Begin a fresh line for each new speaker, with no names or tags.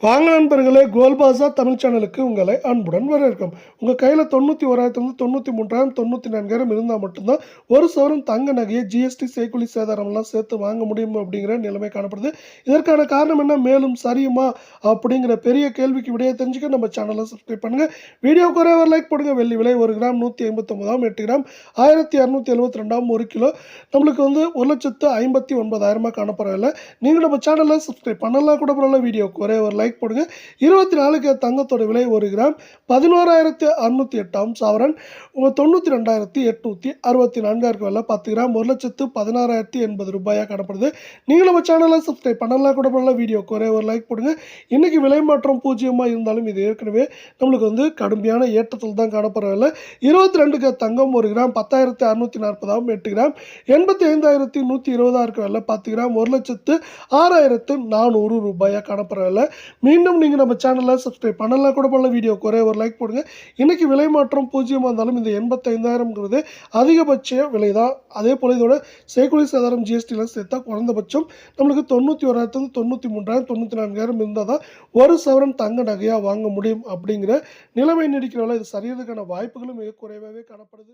வாங்க நண்பர்களே, கோல்பாசா தமிழ் சேனலுக்கு உங்களை அன்புடன் வரவேற்கிறோம். உங்கள் கையில் 91,000 93,000 94,000 இருந்தால் மட்டும்தான் ஒரு சவரன் தங்க நகையை ஜிஎஸ்டி செய்கூலி சேதாரம்லாம் சேர்த்து வாங்க முடியும் அப்படிங்கிற நிலைமை காணப்படுது. இதற்கான காரணம் என்ன, மேலும் சரியுமா அப்படிங்கிற பெரிய கேள்விக்கு விடையை தெரிஞ்சுக்க நம்ம சேனலை சப்ஸ்கிரைப் பண்ணுங்கள். வீடியோக்கு ஒரே ஒரு லைக் போடுங்க. வெள்ளி விலை 1 கிராம் 159, 8 கிராம் 1272 1 கிலோ நம்மளுக்கு 1,59,000 காணப்படவில்லை. நீங்கள் நம்ம சேனலை சப்ஸ்கிரைப் பண்ணலாம் கூட பரவாயில்ல. வீடியோக்கு ஒரே ஒரு லைக் போடுங்க. 24 தங்கத்தோட விலை 1 கிராம் 11,608 சவரன் 92,864 விலை. 10 கிராம் 1,16,080 ரூபாயா காணப்படுது. நீங்கள் நம்ம சேனலை சப்ஸ்கிரைப் பண்ணலாம் கூட பண்ணலாம். வீடியோக்கு ஒரே ஒரு லைக் போடுங்க. இன்னைக்கு விலை மாற்றம் 0 இருந்தாலும் இது ஏற்கனவே நம்மளுக்கு கடுமையான ஏற்றத்தில் தான் காணப்படவில்லை. 22 தங்கம் 1 கிராம் 10,640 8 கிராம் 85,120 விலை. 10 கிராம் 1,06,400 ரூபாயா காணப்படவில்லை. மீண்டும் நீங்கள் நம்ம சேனலை சப்ஸ்கிரைப் பண்ணலாம் கூட பண்ணலாம். வீடியோக்கு ஒரே ஒரு லைக் போடுங்க. இன்றைக்கி விலை மாற்றம் 0 இருந்தாலும் இந்த 85,000ங்கிறது அதிகபட்ச விலை தான். அதே போல் இதோட செய்கூலி சேதாரம் ஜிஎஸ்டியில் சேர்த்தா குறைந்தபட்சம் நம்மளுக்கு 91,000 93,000 94,000 இருந்தால் தான் ஒரு சவரன் தங்க நகையாக வாங்க முடியும் அப்படிங்கிற நிலைமை நீடிக்கிறவங்கள இது சரியறதுக்கான வாய்ப்புகளும் மிக குறைவாகவே காணப்படுது.